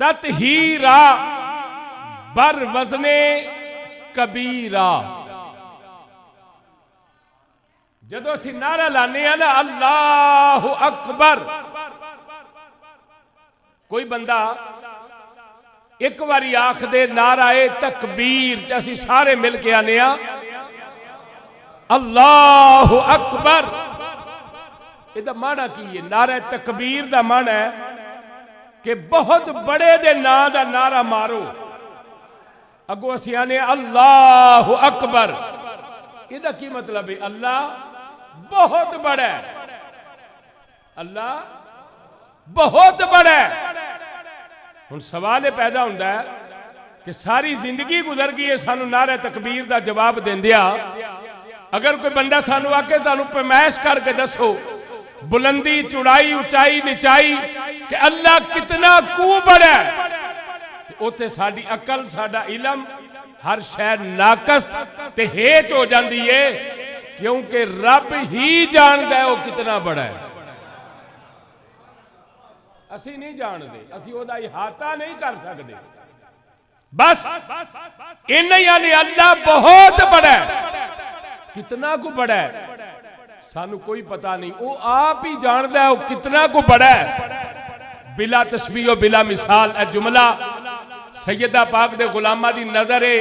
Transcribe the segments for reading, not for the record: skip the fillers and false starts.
ततहीरा बर वजने कबीरा। जदों असीं नारा लाने ना अल्लाहु अकबर, कोई बंदा एक बारी आख दे नारा ए तकबीर, ते असीं सारे मिल के आने अल्लाहु अकबर। इहदा माना की है? नारा तकबीर दा माना है कि बहुत बड़े दे नां दा नारा मारो, अगों असीं आने अल्लाहु अकबर। इहदा की मतलब है? अल्लाह बहुत बड़ा है, अल्लाह बहुत बड़ा है। हुण सवाल यह पैदा होंदा है कि सारी जिंदगी गुजर गई है सानू नारे तकबीर का जवाब देंदिया। अगर कोई बंदा सानू आके सानू पैमाइश करके दसो बुलंदी चौड़ाई ऊंचाई निचाई कि अल्लाह कितना कू बड़ा है, उत्थे साडी अकल साडा इलम हर शय नाकस ते हेच हो जाती है, क्योंकि रब ही जानता है वो कितना बड़ा है। असी नहीं जानते, असी ओदा इहाता नहीं कर सकते। बस इन्ना ही आने अल्लाह बहुत बड़ा है। कितना को बड़ा है सानू कोई पता नहीं, वो आप ही जानता है वो कितना को बड़ा है। बिला तस्बीह बिला मिसाल ए जुमला सैयदा पाक दे गुलामा दी नजर है,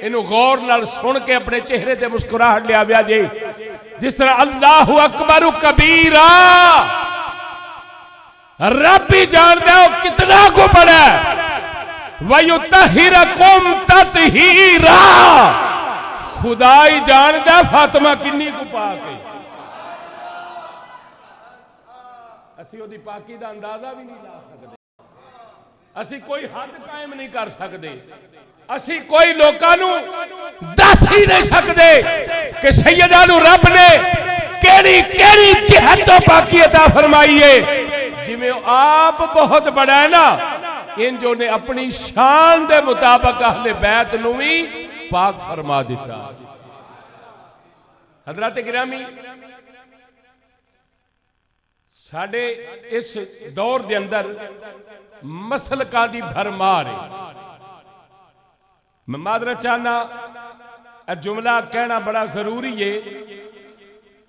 इनू गौर नाल सुन के अपने चेहरे ते मुस्कुराहट लिया व्या जे। जिस तरह अल्लाहु अकबर कबीरा, रब ही जानता है वो कितना को बड़ा है। वयुतहिरकुम ततहीरा, खुदा ही जानता है फातिमा किन्नी को पाक है। असी ओदी पाकी दा अंदाजा भी नहीं ला सकते, असी कोई हद कायम नहीं कर सकते, असी कोई लोकां नू दस ही नहीं सकते कि सैयदा नू रब ने केड़ी केड़ी जिहत तो पाकी अता फरमाई है। जिमें आप बहुत बड़ा है ना, इंजो ने अपनी शान दे मुताबिक अहले बैत नू भी पाक फरमा दिता। हजरत गिरामी, साडे इस दौर दे अंदर मसलका दी भरमार है। मैं मादरत चाहना जुमला कहना बड़ा जरूरी है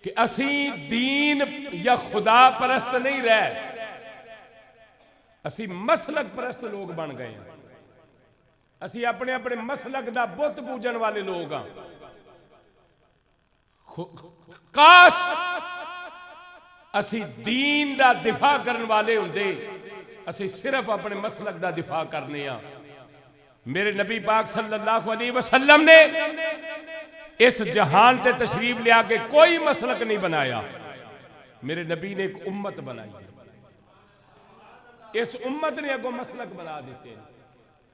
कि असी दीन या खुदा परस्त नहीं रह, असी मसलक परस्त लोग बन गए हैं। असी अपने अपने मसलक दा बुत पूजन वाले लोग हाँ। काश असी दीन दा दिफा करने वाले होंदे, असी सिर्फ अपने मसलक दा दिफा करने आ। मेरे नबी पाक सल्लल्लाहु अलैहि वसल्लम ने इस जहान ते तशरीफ लिया के कोई मसलक नहीं बनाया। मेरे नबी ने एक उम्मत बनाई, इस उम्मत ने अगो मसलक बना दिते हैं,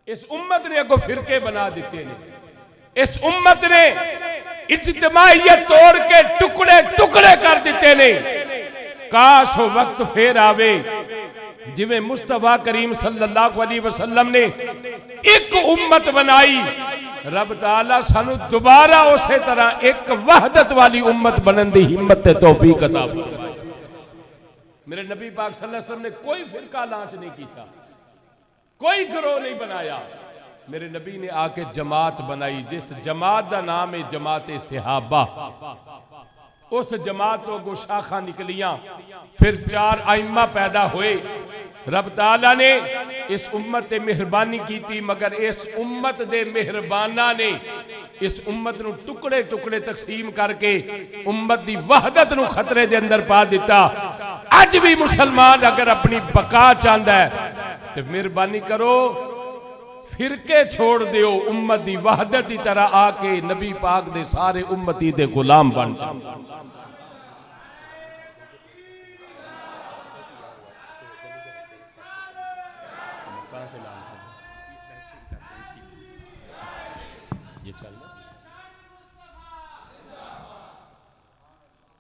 इस उम्मत ने अगो फिरके बना दिते हैं, इस उम्मत ने इज्तिमाइयत तोड़ के टुकड़े टुकड़े कर दिते ने। काश वो वक्त फिर आवे जिवें मुस्तफा करीम सल्लल्लाहु अलैहि वसल्लम ने एक उम्मत बनाई, रब ताला सानू दोबारा उसे तरह एक वहदत वाली उम्मत बनने की हिम्मत ते तौफीक अता फरमाए। मेरे नबी पाक सल्लल्लाहु अलैहि वसल्लम ने कोई फिरका लांच नहीं किया, कोई गिरोह नहीं बनाया। मेरे नबी ने आके जमात बनाई, जिस जमात का नाम है जमात सहाबा। उस जमात तो अगो शाखा निकलियां, फिर चार आइम्मा पैदा हुए। रब ताला ने इस उम्मत ते मेहरबानी की थी, मगर इस उम्मत दे मेहरबाना ने इस उम्मत नू टुकड़े टुकड़े तकसीम करके उम्मत दी वहदत नू खतरे दे अंदर पा दिता। अज भी मुसलमान अगर अपनी बका चाहता है तो मेहरबानी करो फिरके छोड़ दियो, उम्मत दी वहदत की तरह आके नबी पाक दे सारे उम्मती दे गुलाम बन जाओ।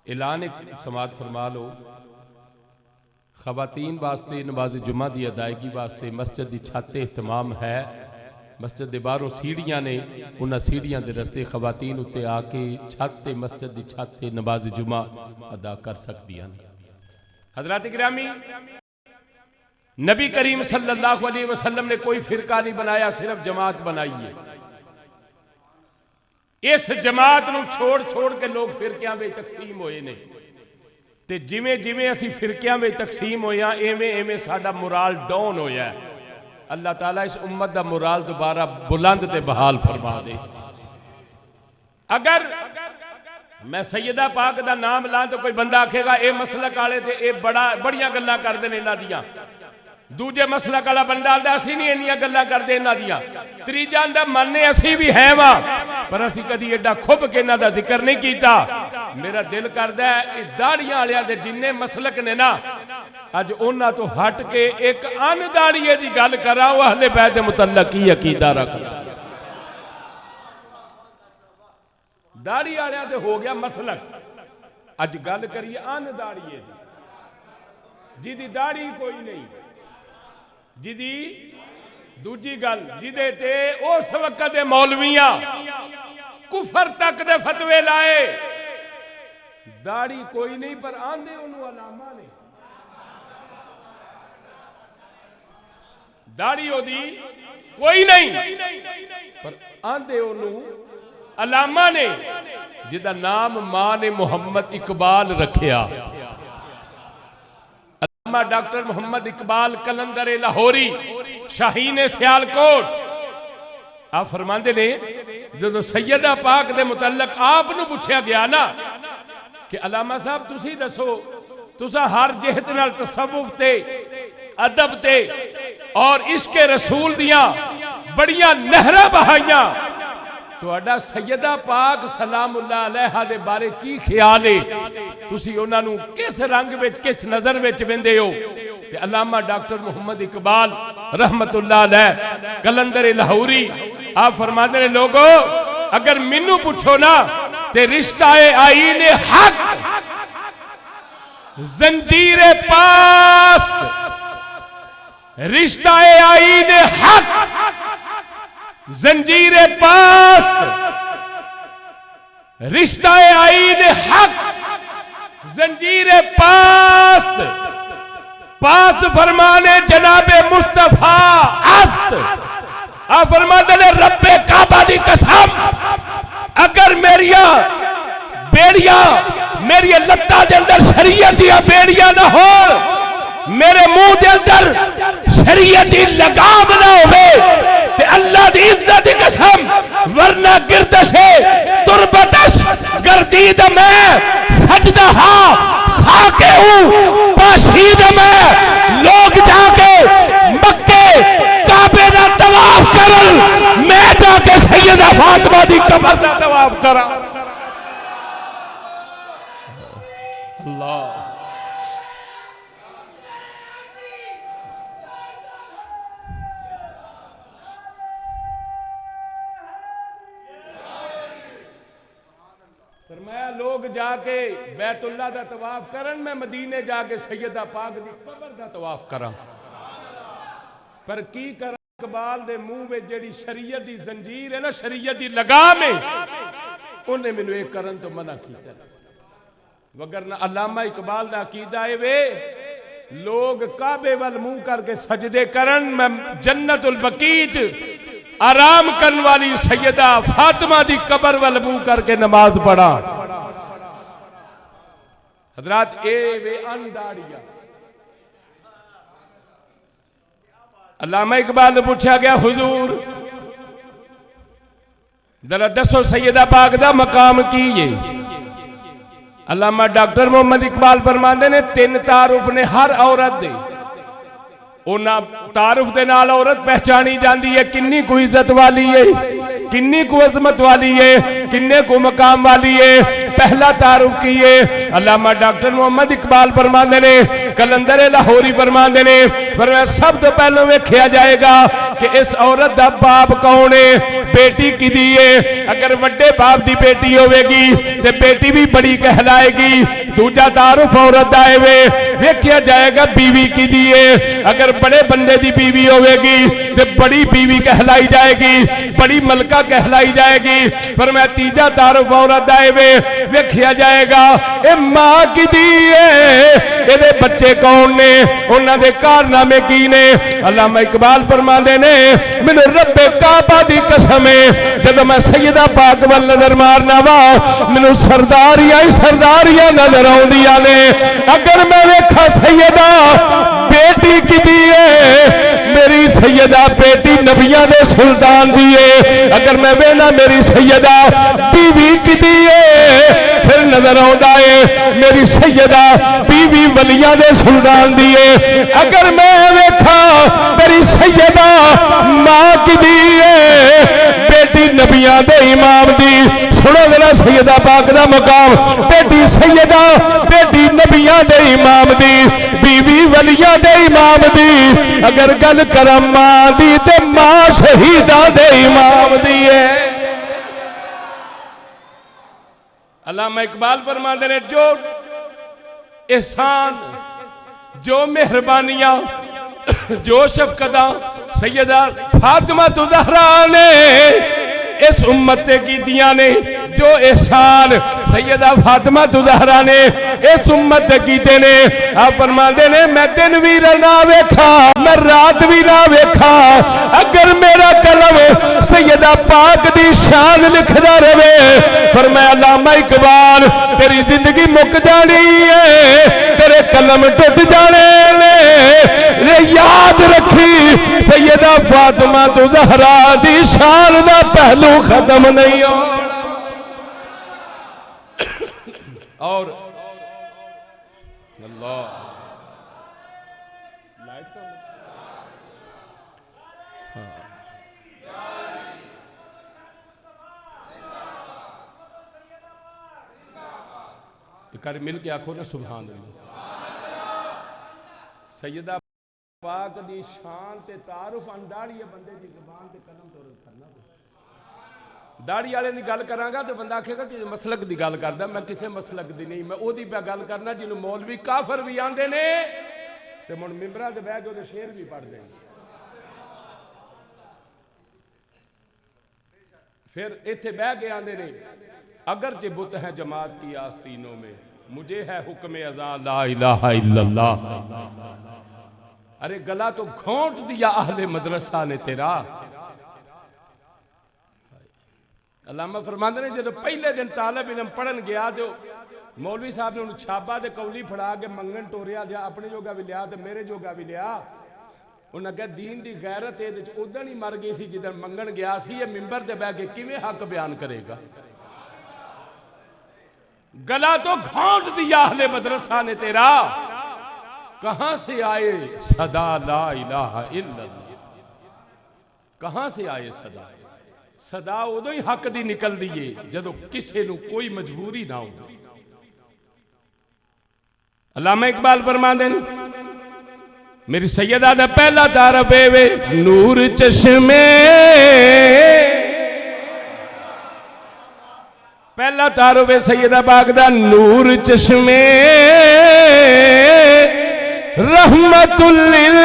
ऐलान एक समात फरमा लो, खवातीन वास्ते नमाज जुमा की अदायगी वास्ते मस्जिद की छत एहतमाम है। मस्जिद के बाहरों सीढ़ियां ने, उन्होंने सीढ़ियां के रस्ते खवातीन उत्ते आके छत ते मस्जिद की छत ते नमाज जुमा अदा कर सकती हैं। हजरत गिरामी, नबी करीम सल्लल्लाहु अलैहि वसल्लम ने कोई फिरका नहीं बनाया, सिर्फ जमात बनाई है। इस जमात नूं छोड़ छोड़ के लोग फिरकियां में तकसीम होए ने, ते जिवें जिवें असीं फिरकियां में तकसीम होया एवें एवें साडा मुराल डाउन होया। अल्लाह ताला इस उम्मत दा मुराल दोबारा बुलंद ते बहाल फरमा दे। अगर मैं सैयदा पाक दा नाम ला तो कोई बंदा आखेगा ये मसलक वाले ते ये बड़ियां गल्लां करदे ने इन्हां दियां, दूजे मसलक वाला बंदा आंदा असीं नहीं इन्नियां गल्लां करदे इन्हां दियां, तीजा आंदा माने असीं भी है वा पर असीं कदी एडा खुब के इन्हां दा जिक्र नहीं कीता। मेरा दिल करदा है दाड़ियां वालियां दे जिन्ने मसलक ने ना अज उन्हां तो हट के एक अन दाड़िए दी गल करा, वो अहले बैत दे मुतल्लक की अकीदा रखदा। दाड़ी वालियां ते हो गया मसलक, अज गल करिए अन दाड़िए दी, जिदी दाड़ी कोई नहीं, जिदी दूजी गल जिदे ते उस वक्त दे मौलवियां कुफर तक दे फतवे लाए, दाड़ी कोई नहीं पर आंदे उन्होंने अलामा ने, दाड़ी ओदी कोई नहीं पर आंदे उन्होंने अलामा ने, जिदा नाम मां ने मोहम्मद इकबाल रखिया। अलामा डॉक्टर मोहम्मद इकबाल कलंदर लाहौरी शाहीन सियालकोट, आप फरमाते ने जो सैयदा पाक दे मुतल्लक आप नूं पूछा गया ना कि अलामा साहब तुसी दसो, तुसा हर जिहत नाल तसव्वुफ ते अदब ते और इश्क रसूल दियां बड़ियां नहरां बहाइयां, तुहाडा सैयदा पाक सलामुल्लाह अलैहा दे बारे की ख्याल है, तुसी उन्हां नूं किस रंग विच किस नजर विच वेंदे हो? ते अल्लामा डॉक्टर मोहम्मद इकबाल रहमतुल्लाह अलैह कलंदर लाहौरी आप फरमाते ने लोगो अगर मैनू पूछो ना ते रिश्ता आईन हक जंजीर पास्त, रिश्ता आईन हक जंजीर पास्त, रिश्ता आईन हक जंजीर पास्त, पास्त फरमाने जनाबे मुस्तफा अस्त। आप फरमाते ने रब्बे काबा दी कसम अगर मेरिया बेड़ियां मेरी लत्ता दे अंदर शरीयत दी बेड़ियां ना हो, मेरे मुंह दे अंदर शरीयत दी लगाम ना होवे ते अल्लाह दी इज्जत दी कसम वरना गिरदश तुरबतश गर्दीद में सजदा हा खाके हूं पाशीद में, लोग जाके मक्के काबे दा तवाफ करन, मैं जाके सैयदा फातिमा दी कब्र दा तवाफ करा। अल्लाह फरमाया लोग जाके बैतुल्ला दा तवाफ करन, मैं मदीने जाके सैयदा पाक दी कब्र दा तवाफ करा। पर की करा इकबाल दे मुंह में जेड़ी शरीयत दी जंजीर है ना, शरीयत दी लगाम है, उन्हें मैनू एक करन तो मना किया। वगरना अल्लामा इकबाल दा अकीदा है वे लोग काबे वाल मुंह करके सजदे करन, मैं जन्नतुल बकीज आराम करने वाली सैयदा फातिमा दी कब्र वाल मुंह करके नमाज पढ़ा। हजरात ए वे अनदाड़िया। अल्लामा इकबाल ने पूछा गया हुजूर जरा दसो सैयदा पाक दा मकाम की है? अल्लामा डॉक्टर मोहम्मद इकबाल फरमाते ने तीन तारुफ ने हर औरत दे, उन्हां तारुफ दे नाल औरत पहचानी जाती है किन्नी को इज्जत वाली है, किन्नी को अजमत वाली है, किन्ने को मकाम वाली है। पहला तारुफ की है अल्लामा डॉक्टर मोहम्मद इकबाल फरमाते ने कलंदर लाहौरी फरमाते ने फरमाया सब तो पहले वेख्या जाएगा कि इस औरत दा बाप कौन है, बेटी किदी है। अगर वड्डे बाप दी बेटी होवेगी ते बेटी भी बड़ी कहलाएगी। दूजा तारुफ औरत दा है वेख्या जाएगा बीवी किदी है। अगर बड़े बंदे दी बीवी होवेगी ते बड़ी बीवी कहलाई जाएगी, बड़ी मलका कहलाई जाएगी। पर मैं तीजा तारुफ औरत आए वे वेखिया जाएगा ए मां की दी है, एदे बच्चे कौन ने, उन्हां दे कारनामे की ने। अल्लामा इकबाल फरमांदे ने मैनू रब्बे काबा दी कसम है, जब मैं सैयदा पाक वल नजर मारना वा मैनू सरदारियां ही सरदारियां नजर आउंदियां ने। अगर मैं वेखा सैयदा बेटी की दी है, मेरी सैयदा बेटी नबियां दे सुल्तान दी है। अगर मैं वेना मेरी सैयदा बीवी की दी है, फिर नजर आउंदा है मेरी सैयदा बीवी वलियां दे सुल्तान दी है। अगर मैं वेखा मेरी सैयदा मां की दी है, बेटी नबियां दे इमाम दी। सुनो जरा सैयदा पाक दा मकाम, बेटी सैयदा बेटी नबियां दे इमाम दी, बीवी वलियां दे इमाम दी। अगर गल करम मां दी ते मां शहीदा दे इमाम दी है। अल्लामा इकबाल फरमाते ने जो एहसान, जो मेहरबानियां, जो शफकता सैयदा फातिमा ज़हरा ने इस उम्मत ते कीतियां ने, जो एहसान सैयदा फातिमा ज़हरा ने इस उम्मत ते कीते ने। आप फरमाते ने मैं दिन भी ना वेखा, मैं रात भी ना वेखा, अगर मेरा कलम सैयदा पाक दी शान लिखदा रहे। पर मैं अल्लामा इकबाल तेरी जिंदगी मुक जानी है, तेरे कलम टुट जाने ने। याद रखी सैयदा फातिमा ज़हरा दी शान दा पहलू खत्म नहीं हो। और अल्लाह लाइट का कर मिल के आखो ना सुभान अल्लाह। सैयदा पाक दी शान ते तारुफ अंदाड़ी है बंदे दी ज़बान ते कलम तो करना। दाड़ी वाले की गल करांगा तो बंदा आखेगा कि मसलक की गल करदा, मैं किसी मसलक की नहीं, मैं ओदी पे गल करना जिन्होंने मौलवी काफर भी आंदे ने ते मुड़ मिंबरां ते बह के ओदे शेर भी पढ़दे ने। फिर इत्थे बह के आंदे ने अगरचे बुत है जमात की आस्तीनों में, मुझे है हुक्म अज़ा ला इलाहा इल्लल्लाह। अरे गला तो घोंट दिया अहले मदरसा ने तेरा। अल्लामा फरमाते ने जो पहले दिन तालिब इलम पढ़न गया तो मौलवी साहब ने उन्हें छाबा ते कौली फड़ा के मंगन टोरिया, जा अपने जोगा भी लिया तो मेरे जोगा भी लिया। उन्हें कहा दीन की गैरत ये उदन ही मर गई सी जिदन मंगन गया सी, ये मिंबर ते बह के किवें हक बयान करेगा। गला तो घोंट दिया अहले मदरसा ने तेरा, कहां से आए सदा ला इलाहा इल्लल्लाह, कहां से आए सदा। सदा उदों ही हक दी निकलदी है जदों किसी नूं कोई मजबूरी ना हो। अल्लामा इकबाल फरमांदे ने मेरी सैयदा दा पहला तारफ वे नूर चश्मे, पहला तारफ है सैयदा पाक दा नूर चश्मे, रहमतुल लिल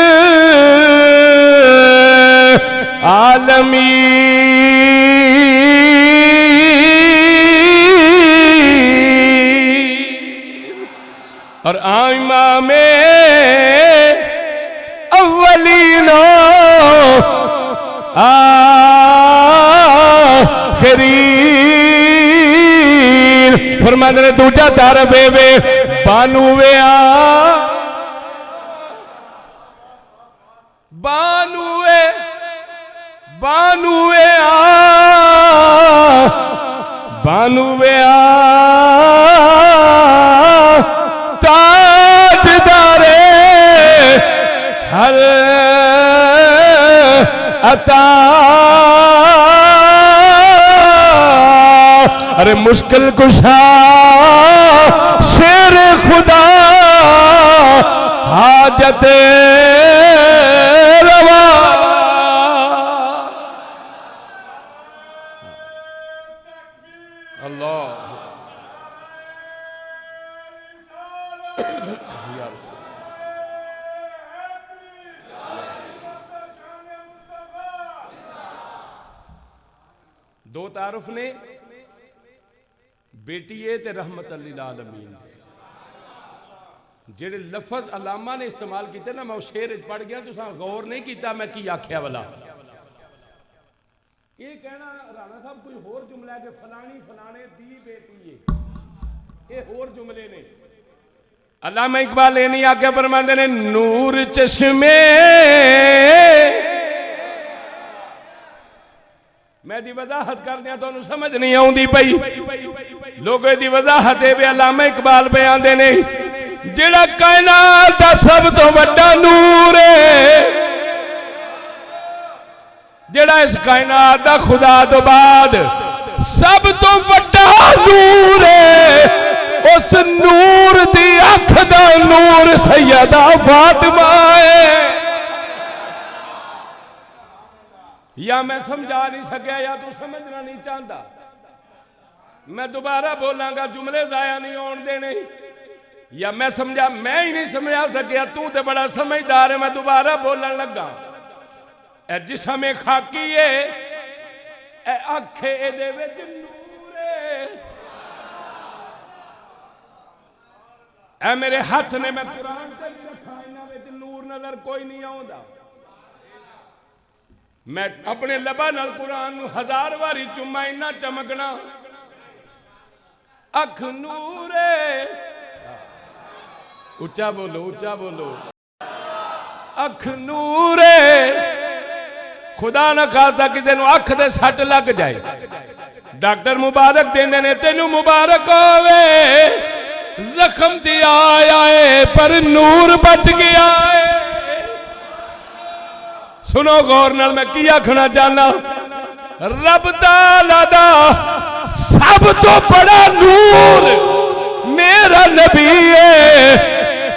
आलमीन। और आइमा में अव्वलीनो आखिरीन। फरमाते ने दूजा तारफ वे बानुवे बानुए बानुए बानुए ताजदारे हर अता। अरे मुश्किल कुशा शेर खुदा हाजत रवा। अल्लाह दो तारुफ ने, बेटीए ते रहमत लिल आलमीन। जेड़े लफज अलामा ने इस्तेमाल किए ना, मैं उस शेर पढ़ गया, तुसा गौर नहीं किया मैं की आख्या वाला। ये कहना राणा साहब कोई होर जुमला है कि फलानी फलाने दी बेटी है, ये होर जुमले ने। अल्लामा इकबाल ये नहीं आगे फरमाते ने, नूर चश्मे मैं दी वजाहत कर दिया तो समझ नहीं आउंदी पई, लोगों दी वजाहत है अल्लामा इकबाल बयान देने, जेड़ा कायनात दा सब तो बड़ा नूर है, जेड़ा इस कायनात दा खुदा तो बाद सब तो बड़ा नूर है, उस नूर दी अख दा नूर सैयदा फातिमा है। या मैं समझा नहीं सकिया या तू समझना नहीं चाहता, मैं दोबारा बोलांगा, जुमले जाया नहीं होने देने। या मैं समझा, मैं ही नहीं समझा सकिया, तू तो बड़ा समझदार है, मैं दोबारा बोलने लगा। जिसम खाकी है अखे ए विच नूर है, मेरे हाथ ने मैं कुरान ते भी रखा, इन्हां विच नूर नजर कोई नहीं आउंदा। मैं अपने लबा नाल कुरान नूं 1000 वारी चुम्मा, इन्ना चमकना अख नूर है। उच्चा बोलो, उच्चा बोलो, अख नूर है। खुदा ना खासा किसी नूं अख दे सट लग जाए, डॉक्टर मुबारक देंदे ने, तेनू मुबारक होवे, जख्म ते आया है पर नूर बच गया है। सुनो गौर नाल, मैं की आखना चाहना, रब ताला दा सब तो बड़ा नूर मेरा नबी है,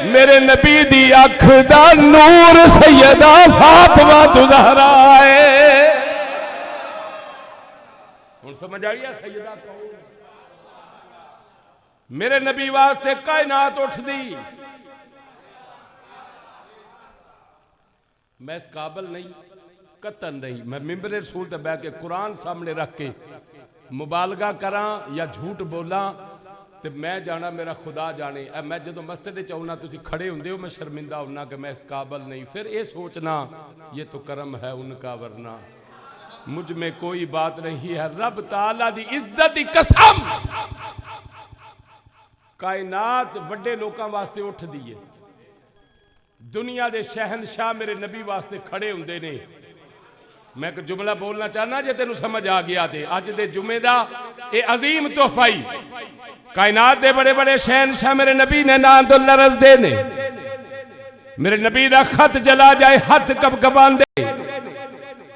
मेरे नबी दी अख दा नूर सैयदा फातिमा ज़हरा है। हुण समझ आई है सैयदा कौन? मेरे नबी वास्ते कायनात उठदी। मैं इस काबिल नहीं, कतन नहीं, मैं मिंबर रसूल ते बैठ के कुरान सामने रख के मुबालगा करा या झूठ बोला तो मैं जाना, मेरा खुदा जाने। मैं जो मस्जिद आना, तुम खड़े होंगे हो, मैं शर्मिंदा होना कि मैं इस काबिल नहीं। फिर ये सोचना ये तो करम है उनका, वरना मुझ में कोई बात नहीं है। रब ताला दी इज्जत दी कसम, कायनात वड्डे लोगों वास्ते उठ दी है, दुनिया के शहनशाह मेरे नबी वास्ते खड़े होंगे ने। मैं एक जुमला बोलना चाहना, जे तेन समझ आ गया तो अज दे जुमे दा ये अजीम तोहफा ही, कायनात दे बड़े बड़े शहनशाह मेरे नबी ने नाम तो लरज दे ने। मेरे नबी दा खत जला जाए हाथ कपकपांदे,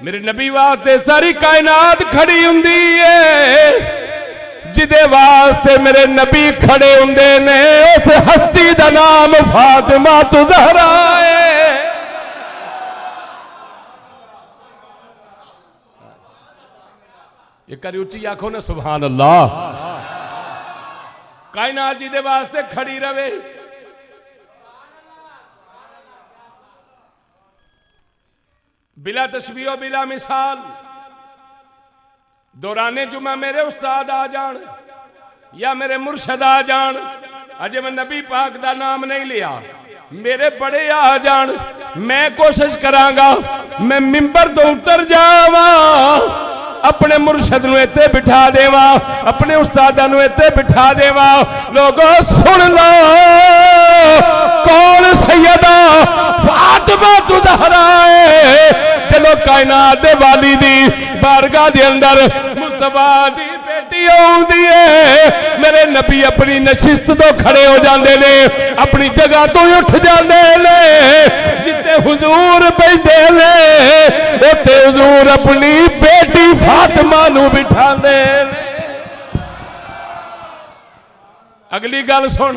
मेरे नबी वास्ते सारी कायनात खड़ी हुंदी है। जिदे वास्ते मेरे नबी खड़े हुंदे ने, उस हस्ती दा नाम फातिमा ज़हरा है। एक बार उच्ची आखो ना सुभान अल्लाह। कायनात जी दे वास्ते खड़ी रवे, बिला तस्बीह बिला मिसाल। दौराने जुमा मेरे उस्ताद आ जान या मेरे मुर्शद आ जान, अजे मैं नबी पाक दा नाम नहीं लिया, मेरे बड़े आ जान, मैं कोशिश करांगा मैं मिंबर तो उतर जावा, अपने मुर्शद नूं इत्थे बिठा देवा, अपने उस्तादा नूं इत्थे बिठा देवा। लोगों सुन लो, कौन सैयदा फातिमा ज़हरा है। चलो कायनात दे वाली दी बारगाह दे अंदर मुस्तफा दी बेटी आउंदी है, मेरे नबी अपनी नशिस्त तो खड़े हो जाते ने, अपनी जगह तो उठ जाते ने। जिथे हुजूर बैठे ने उत्थे हुजूर अपनी बेटी फातिमा नूं बिठांदे ने। अगली गल सुन,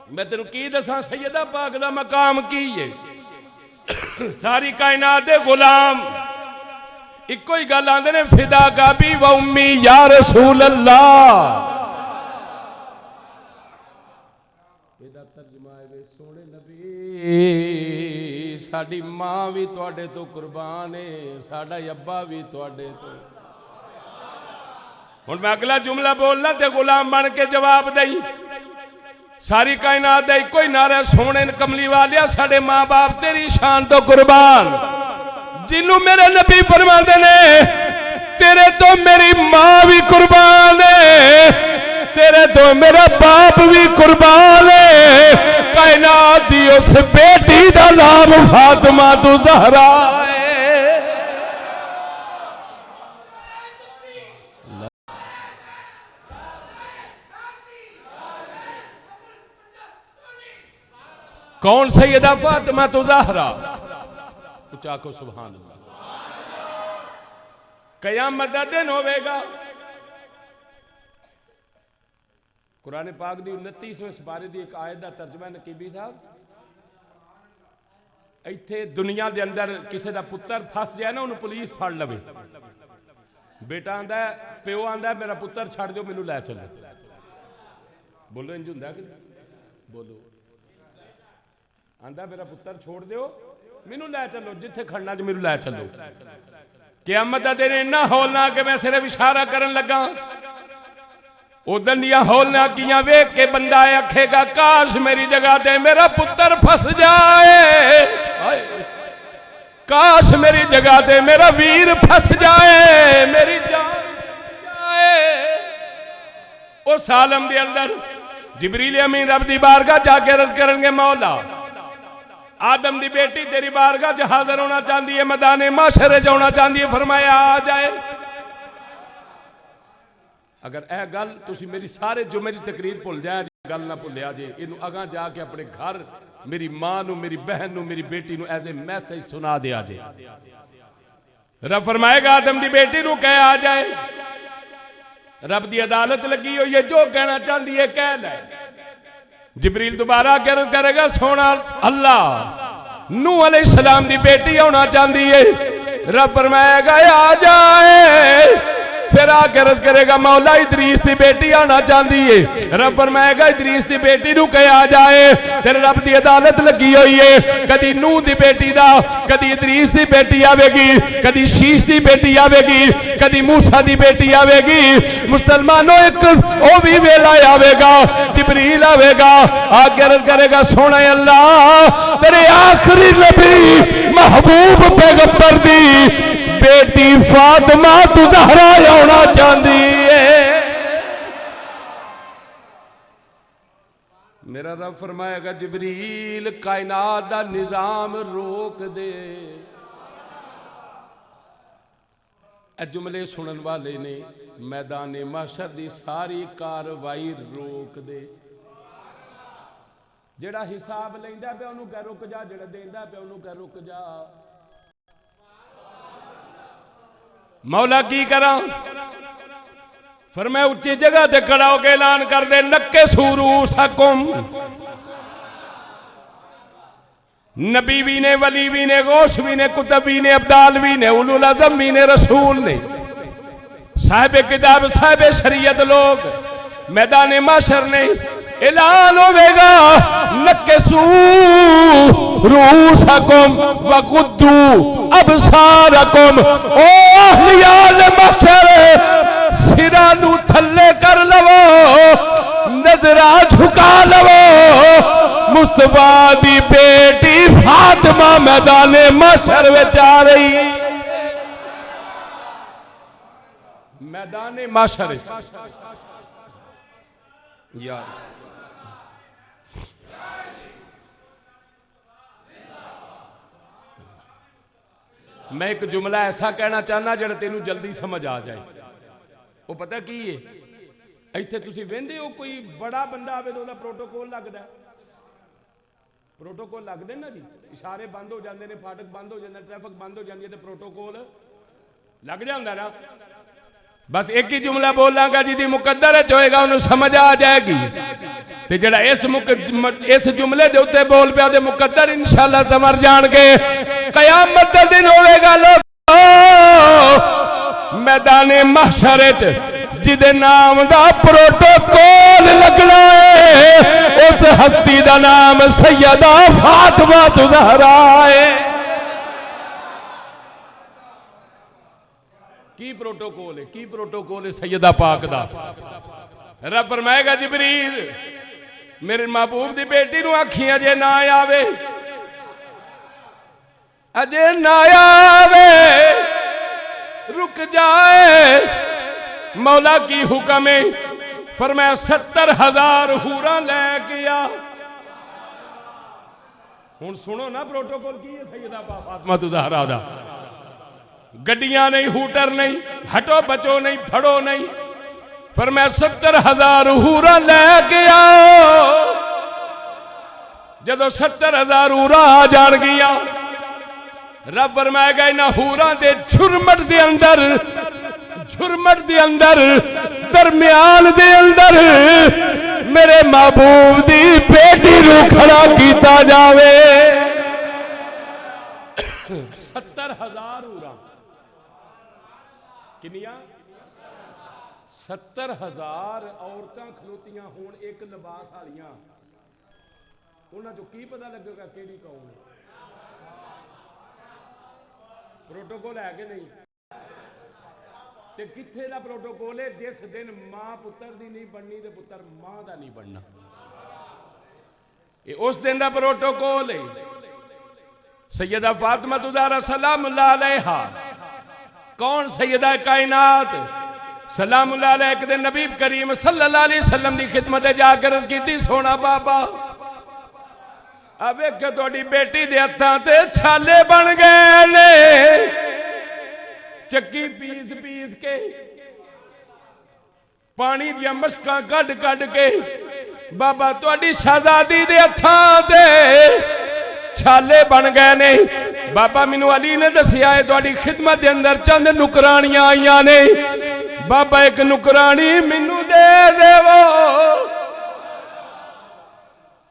मैं तेनू की दसां सैयदा पाक दा मकाम की है। सारी कायनात दे गुलाम इको ही गल आंदे ने, फिदा का भी व उम्मी या रसूल अल्लाह। एदा तर्जुमा है, सोने नबी साडी मां भी तुहाडे तो कुर्बान है, साडा अब्बा भी तुहाडे तो। हुण मैं अगला जुमला बोलना ते गुलाम बन के जवाब दई। सारी कायनात दा इक्को ही नारा, सोने कमली वालिया साडे मां बाप तेरी शान तो कुर्बान। जिन्नू मेरे नबी फरमांदे ने तेरे तो मेरी मां भी कुर्बान है, तेरे तो मेरा बाप भी कुर्बान है। कायनात दी उस बेटी दा नाम फातिमा तू ज़हरा है। कौन सैयदा फातिमा तू ज़हरा? उच्चा को सुभान अल्लाह। कयामत दा दिन होवेगा। कुरान पाक दी 29वें सिपारे दी एक आयत दा तर्जमा नकीबी साहब, इत्थे दुनिया दे अंदर किसी दा पुत्र फस जाए ना, उन्हें पुलिस फड़ लवे, बेटा आंदा प्यो आंदा मेरा पुत्र छड़ दो मैनू लै चलो। बोलो इंज हुंदा कि बोलो? आंदा मेरा पुत्र छोड़ दो मैनू लै चलो, जिथे खड़ना च मैनू लै चलो। क़यामत दा दिन इन्ना हौलनाक कि मैं सिर्फ इशारा करन लगा, उदन दियां हौलनाकियां वेख के बंदा आखेगा काश मेरी जगह ते मेरा पुत्र फस जाए, काश मेरी जगह ते मेरा वीर फस जाए, मेरी जान जाए। उस आलम दे अंदर जिबरील अमीन रब दी बारगाह जाके अर्ज करनगे मौला आदम दी बेटी तेरी बारगाह च हाजिर होना चाहती है, मैदाने माशरे च होना चाहती है। फरमाया आ जाए। अगर यह गल तुसी मेरी सारे जो मेरी तकरीर भुल जाए, गल ना भुलिया जे, इनू अगां जाके अपने घर मेरी मां नू, मेरी बहन नू, मेरी बेटी नू एज ए मैसेज सुना दिया जे। रब फरमाएगा आदम दी बेटी नू कह आ जाए, रब दी अदालत लगी हुई है, जो कहना चाहती है कह ले। जिबरील दोबारा अर्ज करेगा सोना अल्लाह नूह अलैहिस्सलाम दी बेटी होना चाहती है, रब फरमाएगा आ जाए। फिर आके अर्ज करेगा मौला इदरीस की बेटी आना चाहती है, रब फरमाएगा इदरीस की बेटी नू कह आ जाए। तेरे रब की अदालत लगी हुई है, कदी नूह की बेटी दा, कदी इदरीस की बेटी आवेगी, कदी शीश की बेटी आवेगी, कदी मूसा की बेटी आवेगी। मुसलमानों एक ओ भी वेला आवेगा, जिबरील आवेगा, आके अर्ज करेगा सोना अल्लाह तेरे आखिरी नबी महबूब पैगंबर दी बेटी फातिमा तू ज़हरा होना चाहती है। मेरा रब फरमाएगा जिबरील कायनात दा निजाम रोक दे। ए जुमले सुनन वाले ने मैदान महशर दी सारी कार्रवाई रोक दे। जेड़ा हिसाब लैंदा पे उन्होंने कह रुक जा, जेड़ा देंदा पे उन्होंने कह रुक जा। मौला की करा? फिर मैं उच्ची जगह ते खड़ा होकर ऐलान कर दे नक्के सूरू सकुम। नबी भी ने, वली भी ने, गौस भी ने, कुतुब भी ने, अब्दाल भी ने, उलुल अज़म भी ने, रसूल ने, साहिब किताब साहिब शरीयत लोग मैदान माशर ने ऐलान होगा नक्सू रूसकुम वकुद्दू अबसारकुम। ओ अहलियाल महशर सिरा नू थल्ले कर लवो, नजरा झुका लवो। मुस्तफा दी बेटी फातिमा मैदान महशर विच आ रही, मैदान महशर यार। मैं एक जुमला ऐसा कहना चाहना जो तेनू जल्दी समझ आ जाए। वो पता की है, इत्थे तुसी वेंदे हो कोई बड़ा बंदा आवे तो प्रोटोकॉल लगता है, प्रोटोकॉल लगते ना जी, इशारे बंद हो जाते हैं, फाटक बंद हो जाता, ट्रैफिक बंद हो जाती है, तो प्रोटोकॉल लग जाता ना। बस एक ही जुमला बोलांगा जिहदी मुकद्दर होएगा उन्हें समझ आ जाएगी। ते जड़ा इस जुमले दे उत्ते बोल पिया ते मुकद्दर इंशाअल्लाह समझ जाणगे। कयामत दा दिन होएगा लोग मैदान महशर च जिदे नाम दा प्रोटोकॉल लगना है, उस हस्ती दा नाम सैयदा फातिमा ज़हरा है। की प्रोटोकॉल है, की प्रोटोकॉल है सैयदा पाक दा। रब फरमाएगा जिबरील मेरे महबूब दी बेटी नूं आखी अजे ना आवे, अजे ना आवे, रुक जाए, मौला की हुक्म है। फरमाया 70,000 हूरा लैके आ। हुण सुनो ना प्रोटोकॉल की है सैयदा फातिमा ज़हरा दा। गड्डियां नहीं, हूटर नहीं, हटो बचो नहीं, फड़ो नहीं। फरमाया 70,000 हूरा लैके आओ। जदों 70,000 हूरा आ जान गिया, रब फरमाएगा इन्हां हूरां दे झुरमट दे अंदर, झुरमट दे अंदर, दरम्यान दे अंदर मेरे महबूब दी बेटी नूं खड़ा कीता जावे। 70,000 हूरां किनिया 70,000 औरतां खलोतियां होण एक लिबास वालियां, उन्हां चों की पता लगेगा केड़ी कौन है? प्रोटोकॉल है कि नहीं? ते किथे दा प्रोटोकॉल है? जिस दिन मां पुत्र दी नहीं बननी ते पुत्र मां दा नहीं बनना, ये उस दिन दा प्रोटोकॉल है। सैयदा फातिमा ज़हरा सलामुल्लाह अलैहा कौन? सैयदा कायनात सलामुल्लाह अलैहा। एक दिन नबी करीम सल्लल्लाहु अलैहि वसल्लम की खिदमत जाकर की सोना बाबा अब एक थोड़ी बेटी दे हत्थां ते छाले बन गए ने, चक्की पीस पीस के पानी दियां मशकां कढ़ कढ़ के बाबा थोड़ी शहजादी दे हत्थां ते छाले बन गए ने। बाबा मैनू अली ने दसिया है थोड़ी खिदमत के अंदर चंद नुकरानियां आईयां ने, बाबा एक नुकरानी मैनू दे देवो।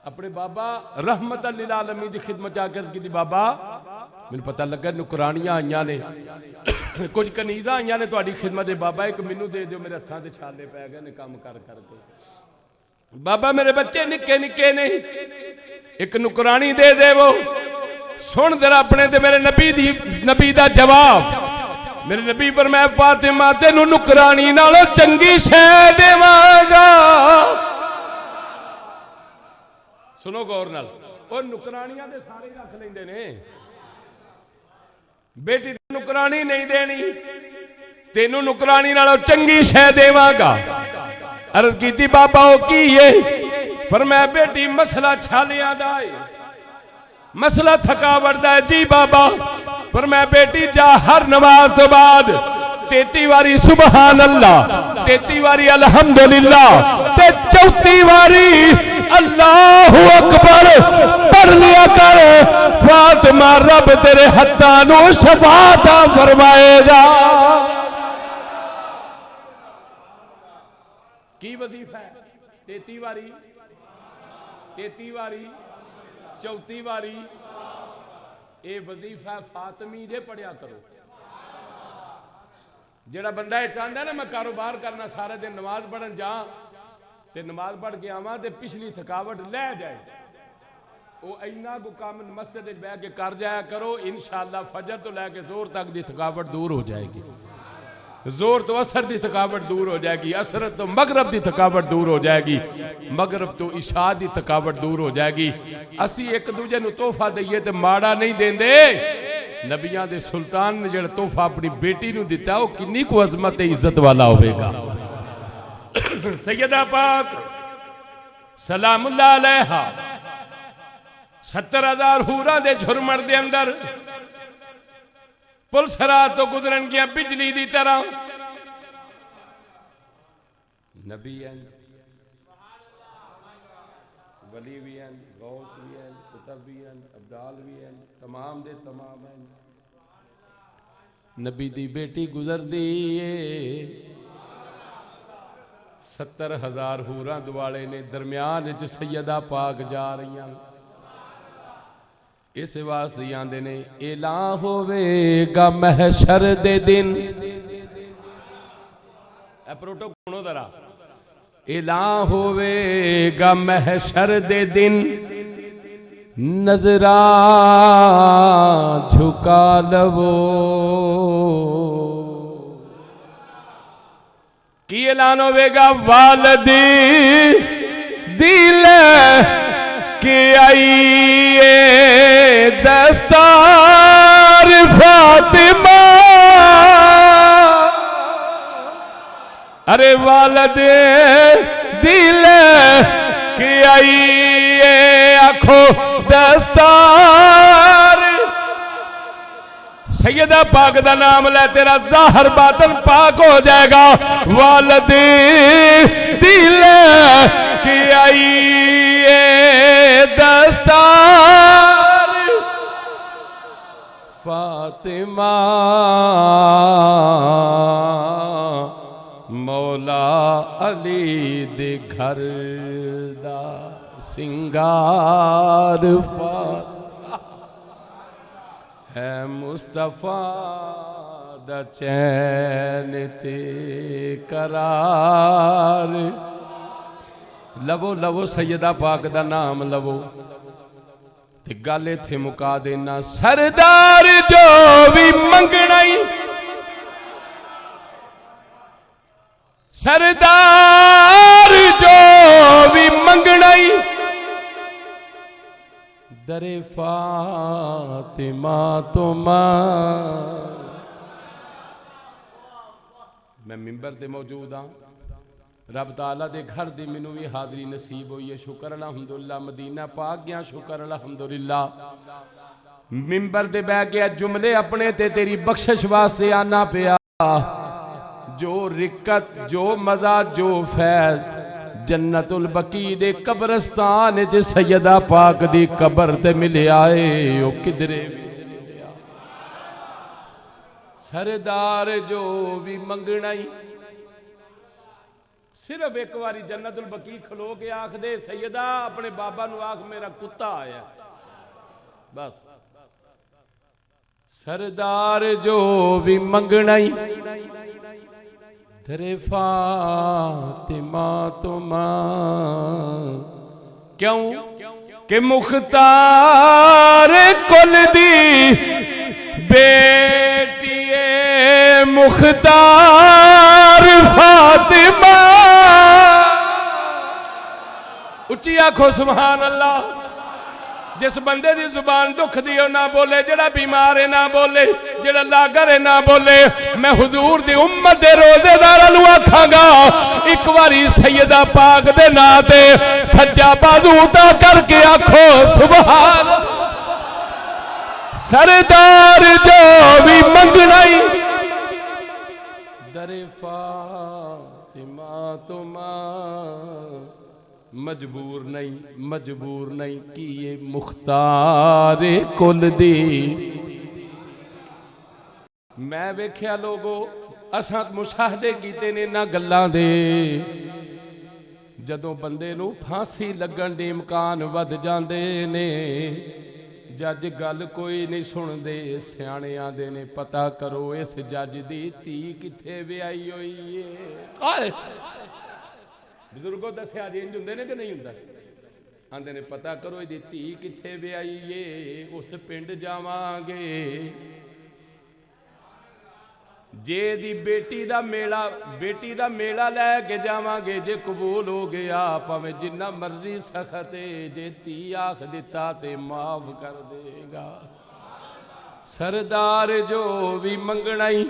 अपने बाबा रहमत लिल आलमीन की खिदमत जाकर की बाबा मैनू पता लगा नुकरानियां आईयां ने, कुछ कनीजा आईयां ने थोड़ी खिदमत है, बाबा एक मैनू दे दिओ, मेरे हत्थां ते छाले पै गए ने काम कर करके। बाबा मेरे बच्चे निक्के निक्के ने, एक नुकरानी दे देवो। सुन जरा अपने ते मेरे नबी दा जवाब। मेरे नबी पर मैं फातिमा तेनू नुकरानी नालों चंगी शै देवांगा। सुनो गौर नाल, और नुकरानियां दे सारे रख लेंदे ने, बेटी नुकरानी नहीं देनी, तेनू नुकरानी नालों चंगी शै देवांगा। अर्ज कीती बाबा वो की है? फरमाया बेटी मसला छालियां दा है, मसला थकावट दा है। जी बाबा। फरमाया बेटी जा हर नमाज तो बाद 33 वारी सुबहान अल्लाह, 33 वारी अल्हम्दुलिल्लाह ते 34 वारी अल्लाहु अकबर पढ़ लिया कर। फातिमा रब तेरे हत्थां नू शफाअत फरमाएगा। की वजीफा है? 33 वारी, 33 वारी, 34 वारी। ये वजीफा फातिमी जे पढ़िया करो। जेड़ा बंदा ये चाहता है ना मैं कारोबार करना, सारे दिन नमाज पढ़न जा ते नमाज पढ़ के आवां ते पिछली थकावट लै जाए, वो इन्ना को काम मस्जिद बह के कर जाया करो। इंशाअल्लाह फजर तो लैके जोर तक दी थकावट दूर हो जाएगी, जोर तो असर की थकावट दूर हो जाएगी, असर तो मगरब की थकावट दूर हो जाएगी, मगरब तो इशा की थकावट दूर हो जाएगी। असी एक दूजे को तोहफा दईए तो माड़ा नहीं देंदे। नबियां दे सुल्तान ने जो तोहफा अपनी बेटी को दिता वो किन्नी को अजमत इज्जत वाला होगा। सैयदा पाक सलामुल्लाह अलैहा 70,000 हूरां दे झुरमट दे अंदर पुलिस रात तो गुजरन गया बिजली की तरह। नबी हैं, वली भी हैं, गौस भी हैं, कुतब भी हैं, अब्दाल भी हैं, तमाम दे तमाम हैं। नबी दी बेटी गुजर दी 70,000 हूरां दुआले ने, दरम्यान च सैयदा पाक जा रही हैं। इस वास्ते आंदे ने ऐलान होवेगा महशर दे दिन। प्रोटोकॉल जरा ऐलान होवेगा महशर दे दिन, नजरा झुका लवो की ऐलान होगा? वालदी दिल के आइए दस्तार फातिमा, अरे वालदे दिल के आइए आखो दस्तार। सैयदा पाक दा नाम ले, तेरा ज़ाहिर बातन पाक हो जाएगा। वालदे दिल के आइए दस्तार फातिमा, मौला अली दे घर दा सिंगार है, मुस्तफा दा चैन ते करार। लवो लवो सैयदा पाक दा नाम लवो ते गल इत्थे मुका देना। सरदार जो भी मंगना ही, सरदार जो भी मंगना ही, दरे फातिमा तो मैं मिंबर ते मौजूद हाँ। रब ताला दे घर दी मैनू भी हादरी नसीब हुई है। शुक्र अलहमदुलिल्लाह, मदीना पाक गया, शुक्र अलहमदुलिल्लाह। मिंबर ते बह के जुमले अपने ते तेरी बख्शिश वास्ते आना पिया। जो रिकत, जो मजा, जो फैज जन्नतुल बकी दे कब्रस्तान च सैयदा पाक दी कबर ते मिले आए, ओ किधरे मिलिया। सरदार जो भी मंगना ही, सिर्फ एक बारी जन्नतुल बकी खलो के आख दे, सैयदा अपने बाबा नू आख मेरा कुत्ता आया, बस। सरदार जो भी मंगना ही, तेरे फातिमा तुमा, क्यों कि मुख्तार कुल दी बेटी मुख्तार फातिमा। उच्ची आखो सुभान अल्लाह। जिस बंदे की जुबान दुख दी ना बोले, जेड़ा बीमार है ना बोले, जेड़ा लागर है ना बोले। मैं हुजूर दी उम्मत दे रोजेदारां नूं आखांगा, एक बारी सैयदा पाक दे नां ते सज्जा बाजू उता करके आखो सुभान। सरदार जो भी मंगना ही, दरे फातिमा तुमा, मजबूर नहीं, मजबूर नहीं कि ये मुख्तार कुल दी। मैं वेख्या लोगो, असां मुशाहदे कीते ने ना गल्लां दे। जदों बंदे नूं फांसी लगन दे इम्कान वध जांदे ने, जज गल कोई नहीं सुनदे, सियाणे आंदे ने पता करो इस जज दी धी किथे विआही होई है। बुजुर्गों दसिया जी इंज हुंदे ने कि नहीं हुंदा? आंदे ने पता करो इहदी धी किथे विआही है, उस पिंड जावांगे। जे दी बेटी दा मेला लैके जावांगे, जे कबूल हो गया भावें जिन्ना मर्जी सखत है, जे धी आख दिता ते माफ कर देगा। सरदार जो भी मंगना ही,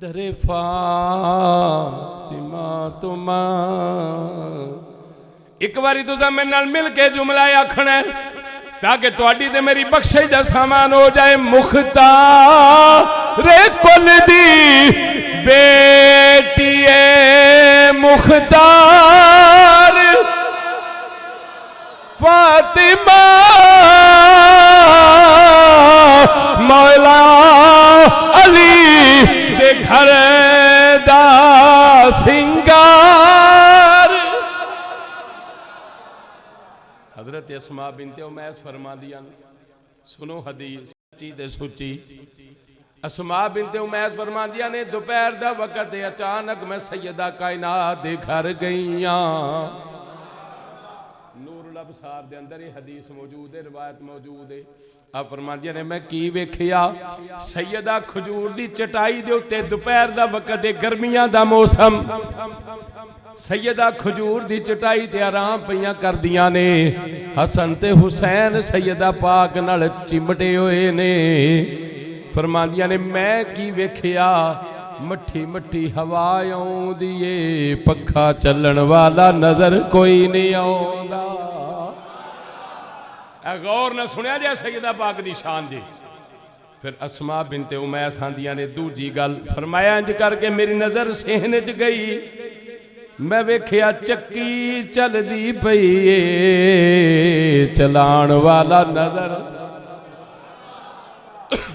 दरे फातिमा तुमा। एक बारी तुसा मेरे नाल मिल के जुमला आखना ताकि तुहाडी ते मेरी बख्शिश दा सामान हो जाए। मुख्तार कुल दी बेटी मुख्तार फातिमा, मौला अली दे घर दा सिंगार। हजरत अस्मा बिनते उमैस फरमा दिया, सुनो हदीस सच्ची ते सुची। अस्मा बिनते उमैस फरमा दिया ने, दोपहर दा वक्त अचानक मैं सैयदा कायनात दे घर गईयां। नूरुल अबसार दे अंदर ये हदीस मौजूद है, रिवायत मौजूद है। आप फरमांदियां ने मैं की वेखिया, सैयदा खजूर दी चटाई दे उत्ते दोपहर दा वक्त है, गर्मियां दा मौसम, सैयदा खजूर दी चटाई ते आराम पईयां करदियां ने। हसन ते हुसैन सैयदा पाक नाल चिमटे होए ने। फरमांदियां ने मैं की वेखिया, मट्ठी मट्ठी हवा आउंदी ए, पखा चलण वाला नजर कोई नहीं आउंदा। गौर न सुनिया जे सैयदा पाक दी शान जी। फिर अस्मा बिनते उमैस आंदियां ने दूजी गल, फरमाया इंज करके मेरी नजर सेहने च गई, मैं वेखिया चक्की चलदी पई ए, चलाण वाला नजर।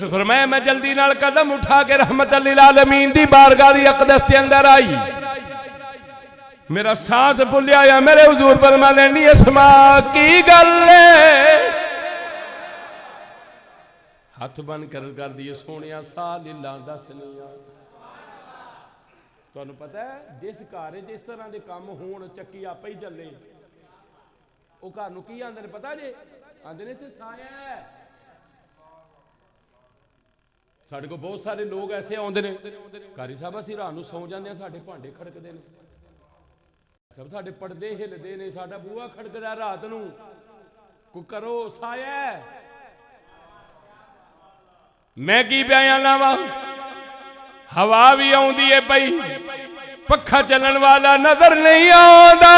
फरमाया मैं जल्दी नाल कदम उठा के रहमत लिल आलमीन दी बारगाह दी अक़दस के अंदर आई। मेरा सांस भुलिया या मेरे हुजूर फरमाने नी अस्मा की गल है। हाथ बन कर दिए सोनिया सा लीला दस नहीं। तुहानू पता है जिस घर जिस तरह के काम होण चक्की आपे ही चले, वो घर नूं की आंदे ने पता जे, आंदे ने इत्थे साया है। साडे कोल बहुत सारे लोग ऐसे आउंदे ने, कारी साहब असीं रात नूं सौ जांदे आ, साडे भांडे खड़कदे ने, सब साडे पर्दे हिलदे ने, साडा बूहा खड़कदा रात नूं, कोई करो साया है। मैं की पिया लावा, हवा भी आउंदी है पई, पखा चलन वाला नजर नहीं आउंदा।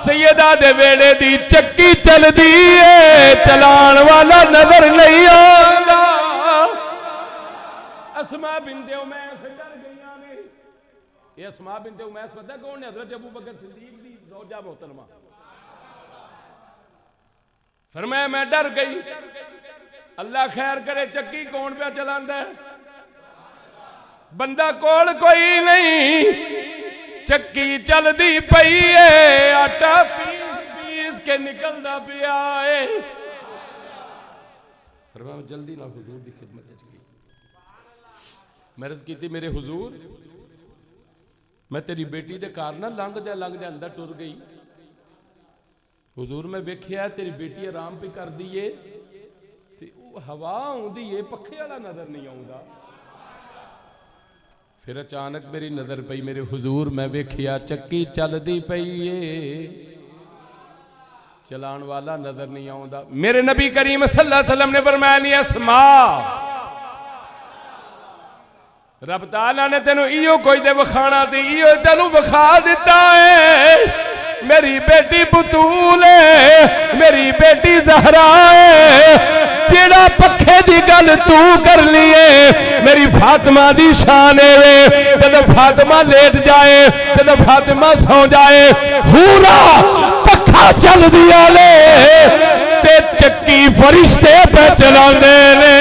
सैयदा दे वेड़े दी चक्की चलदी है, चलाण वाला नजर नहीं आउंदा। अस्मा बिनते उमैस डर गईयां ने। ये अस्मा बिनते उमैस पता कौन है? हजरत अबू बकर सिद्दीक दी ज़ौजा मोहतरमा। फरमाया मैं डर गई, अल्लाह खैर करे, चक्की कौन पे चलांदा है? बंदा कोल कोई नहीं, चक्की चलदी पई है, आटा पीस पीस के निकलदा पिया है। फरमाया जल्दी ना हुजूर दी खिदमत च गई। मैं अर्ज़ कीती मेरे हुजूर, मैं तेरी बेटी दे घर ना लंघदे अंदर टुर गई। हुजूर मैं वेखिया तेरी बेटी आराम पे कर दी है, ते हवा आउंदी है, पखे वाला नजर नहीं आउंदा। फिर अचानक मेरी नजर पई मेरे हुजूर, मैं वेखिया चक्की चलदी पई है, चलाण वाला नजर नहीं आउंदा। मेरे नबी करीम सल्लल्लाहु अलैहि वसल्लम ने फरमाया नी अस्मा, रब ताला ने तेनू इहो कोई दे वखाना सी, इहो तेनू वखा दिता है। मेरी बेटी बतूल है, मेरी बेटी ज़हरा है, जेड़ा पखे दी गल तू कर लिए मेरी फातिमा दी शान है। जब फातिमा लेट जाए, जब फातिमा सौ जाए, पूरा पखा चल दिया ले ते चक्की फरिश्ते पे चलांदे ने।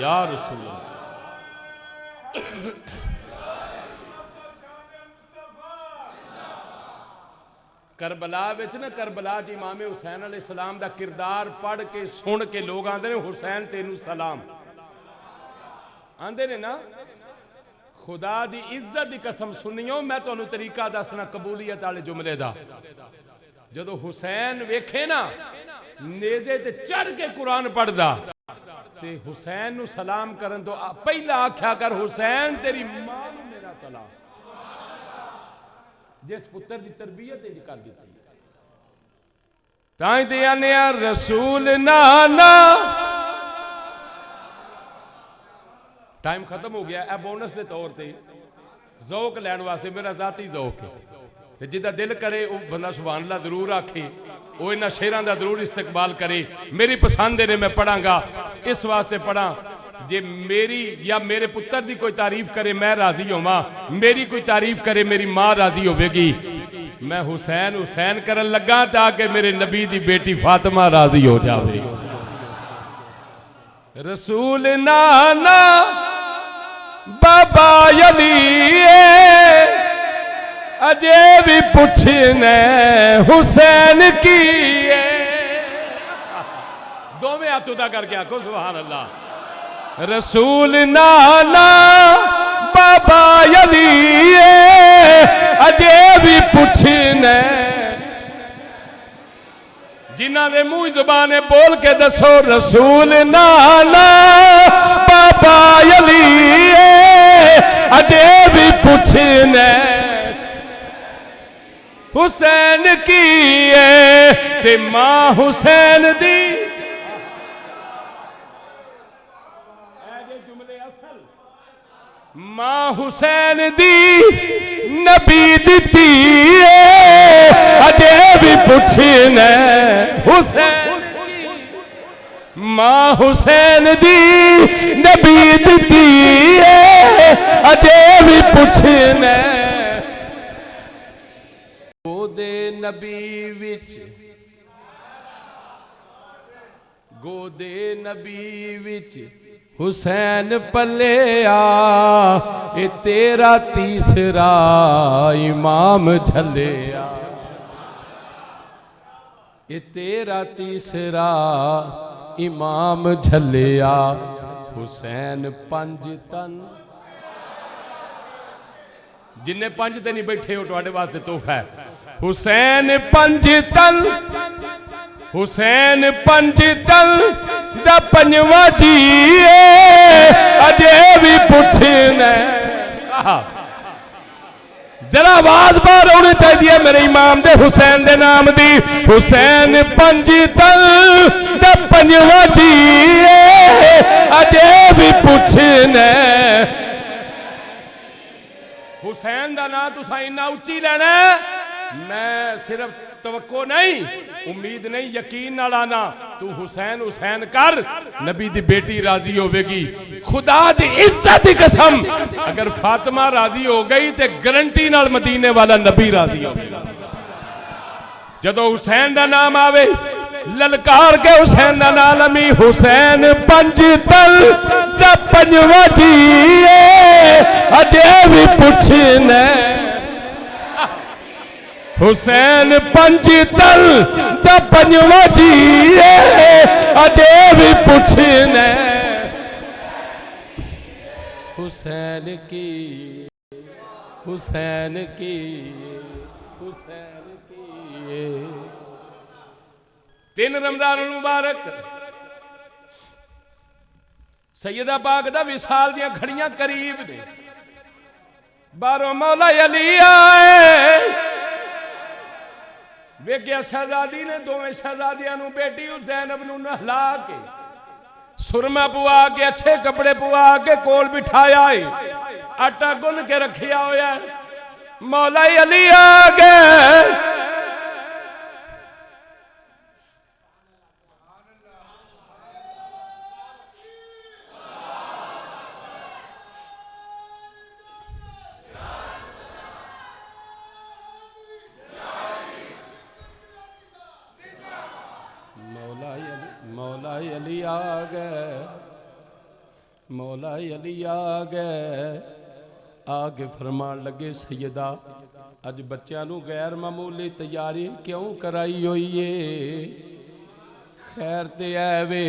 या रसूल करबला विच ना, करबला च इमाम हुसैन अलैहिस्सलाम दा किरदार पढ़ के सुन के लोग आंदे ने हुसैन तेनू सलाम आंदे ने ना। खुदा दी इज्जत दी कसम सुनियो, मैं तुहानू तरीका दसना कबूलियत वाले जुमले दा। जदों हुसैन वेखे ना नेज़े ते चढ़ के कुरान पढ़दा, ते हुसैन नू सलाम करन तो पहला आख्या कर हुसैन तेरी मां नू मेरा सलाम। जिस पुत्र की तरबियत इंज कर दी, ताई ते आने रसूल नाना। टाइम खत्म हो गया, बोनस के तौर पर जौक लैन वास्ते मेरा जाती जौक है, जिदा दिल करे वो बंदा सुभान अल्लाह जरूर आखे, वो इन्होंने शेरां दा जरूर इस्तेकबाल करे। मेरी पसंद ने मैं पढ़ांगा, इस वास्ते पढ़ा जे मेरी या मेरे पुत्र की कोई तारीफ करे मैं राजी होवां, मेरी कोई तारीफ करे मेरी मां राजी होगी। मैं हुसैन हुसैन करन लगा ताकि मेरे नबी की बेटी फातिमा राजी हो जाए। रसूल नाना बाबा अली अजे भी पूछने हुसैन की दोवें हाथ उदा करके आखो सुभान अल्लाह। रसूल नाना बाबा अली अजे भी पुछने जिन्हां दे मुंह ज़बान बोल के दसो रसूल नाना बाबा अली अजे भी पुछने हुसैन की ते मां हुसैन दी मां हुसैन दी नबी दिती अजे भी पुछने हुसैन मां हुसैन दी नबी दिती अजे भी पुछने गोदे नबी विच गोदे नबी विच हुसैन पलिया ये तेरा तीसरा इमाम झलिया ये तेरा तीसरा इमाम झलिया हुसैन पंज तन जिन्हें पंज ते नहीं बैठे हो तुहाडे वास्ते तोहफा है हुसैन पंज तन हुसैन पंज तन दा पंजवा जी अजे भी पुछने जरा आवाज बाहर होनी चाहिए मेरे इमाम दे हुसैन दे नाम दी हुसैन पंज तन दा पंजवा जी अजे भी पुछने हुसैन दा नाम तुसा इन्ना उच्ची लेना मैं सिर्फ तवक्को नहीं उम्मीद नहीं यकीन नाल आना तू हुसैन हुसैन कर नबी दी बेटी राजी होवेगी खुदा दी इज्जत दी कसम अगर फातिमा राजी हो गई ते गारंटी नाल मदीने वाला नबी राजी होवेगा जदों हुसैन दा नाम आवे ललकार के हुसैन दा नाम अमी हुसैन पंज तल दा पंजवा जी अजे भी पुछने हुसैन पंज तल दा पंजवा जी अजे भी पुछने हुसैन की हुसैन की हुसैन की 3 रमजान मुबारक सैयदा पाक दा विसाल दियां घड़ियां करीब ने बारों मौला अली आए वेख्या शहजादी ने दोवें शहजादियां नूं बेटी ज़ैनब नूं नहला के सुरमा पुआ के अच्छे कपड़े पुआ के कोल बिठाया है आटा गुन के रखिया होया मौला अली आ गए मौला अली आ गए मौला अली आ गए आगे फरमान लगे सैयदा अज बच्चों नूं गैर मामूली तैयारी क्यों कराई हुई है खैर ते ऐवे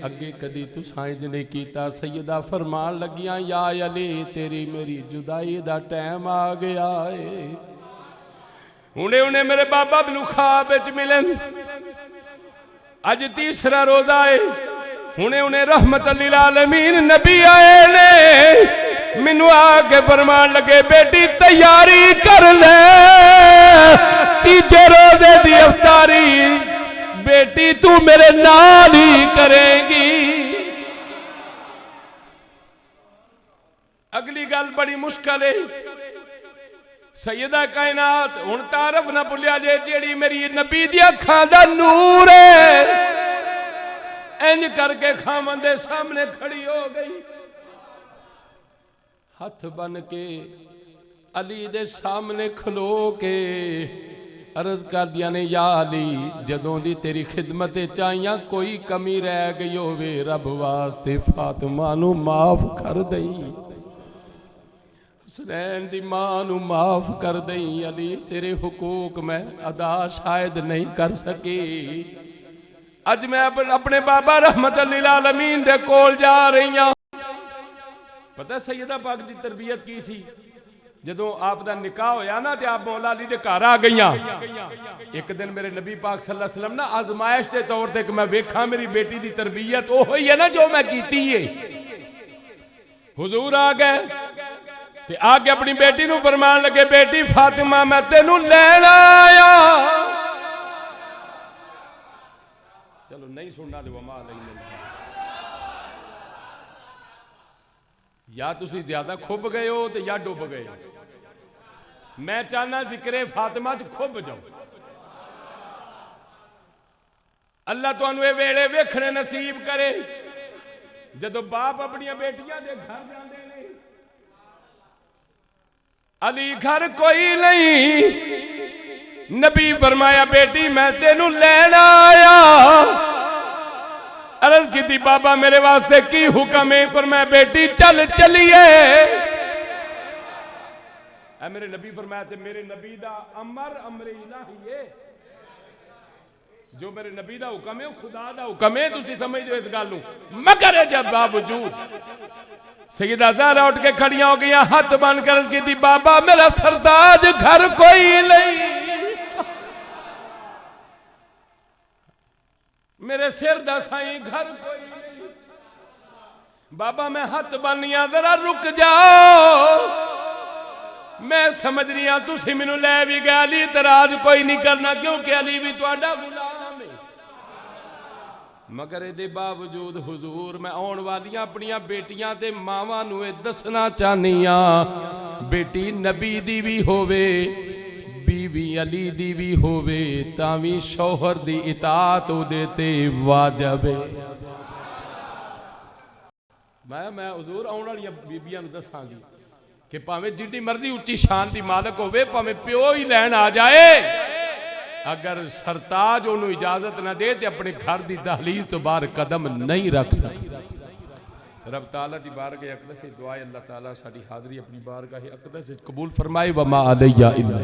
अगे कदी तू साइंज नहीं कीता सैयदा फरमान लगियां या अली तेरी मेरी जुदाई दा टाइम आ गया है हुणे हुणे मेरे बाबा मैनूं ख्वाब विच मिलन अज तीसरा रोजा है हुणे हुणे रहमत लिल आलमीन नबी आए ने मैनू आके फरमान लगे बेटी तैयारी कर ले तीजे रोजे दी अफ्तारी बेटी तू मेरे नाल ही करेगी अगली गल बड़ी मुश्किल है सैयदा कायनात हुण तारफ ना भुलिया जे जेड़ी मेरी नबी दी अखां दा नूर है इंज करके खामन दे सामने खड़ी हो गई हथ बन के अली दे सामने खलो के अर्ज कर दिया ने या अली जदों दी तेरी खिदमत चाहिए कोई कमी रह गई होवे रब वास्ते फातिमा नू माफ कर दई हुसैन दी मां नू माफ कर दई अली तेरे हुकूक मैं अदा शायद नहीं कर सकी अज मैं अपने बाबा रहमत लिल आलमीन दे कोल जा रही हूं पता सैयदा पाक की तरबियत की सी? जदों आप दा निकाह होया ना, तो आप मौला अली दे घर आ गई। एक दिन मेरे नबी पाक सल्लल्लाहु अलैहि वसल्लम ना आजमाइश के तौर पर मैं वेखा मेरी बेटी की तरबियत वो ही है ना जो मैं की है। हुजूर आ गए ते आके अपनी बेटी नूं फरमान लगे, बेटी फातिमा मैं तेनू लैण आया। चलो नहीं सुनना तो वमा नहीं, या तुसी ज्यादा खुब गए हो तो या डुब गए हो। मैं चाहना जिक्रे फातिमा च खुब जाओ। अल्लाह तुहानू ये वेले वेखने नसीब करे जदों बाप अपनी बेटियां दे घर जाते हैं। अली घर कोई नहीं, नबी फरमाया बेटी मैं तेनू लैण आया। अर्ज की बाबा मेरे वास्ते की हुक्म है? फरमाया बेटी चल चलिए। मेरे नबी फरमाया ते मेरे नबी दा अमर अमरे इलाही है, जो मेरे नबी दा हुक्म है खुदा दा हुक्म है। तुसी समझ दो इस गल नूं। मगर जब बावजूद सैयदा ज़हरा उठ के खड़ियां हो गई, हाथ बन कर की बाबा मेरा सरताज घर कोई नहीं, मेरे सिर दा साईं घर कोई नहीं। बाबा मैं हाथ बनिया, जरा रुक जाओ, मैं समझ रही हाँ तुसी मैनू लै भी गए, अली इतराज कोई नहीं करना क्योंकि अली भी तुहाडा गुलाम है। मगर ये बावजूद हुजूर मैं आने वाली अपनिया बेटियां ते मावां नूं ये दसना चाहनी हाँ, बेटी नबी दी भी होवे बीवी अली दी भी होवे तावी शौहर दी इताअत उहदे ते वाजिब है। मैं हुजूर आने वाली बीबियां नूं दसांगी कि भावें जितनी मर्जी उच्ची शान की मालक होवे, भावें प्यो ही लैन आ जाए, अगर सरताज उन्होंने इजाजत ना दे तो अपने घर की दहलीज तो बाहर कदम नहीं रख सकता। रब ताला दी बारगाह अक़दस से दुआ, अल्लाह ताला साडी हाज़री अपनी बारगाह अक़दस कबूल फरमाए। वमा अलैया इल्ला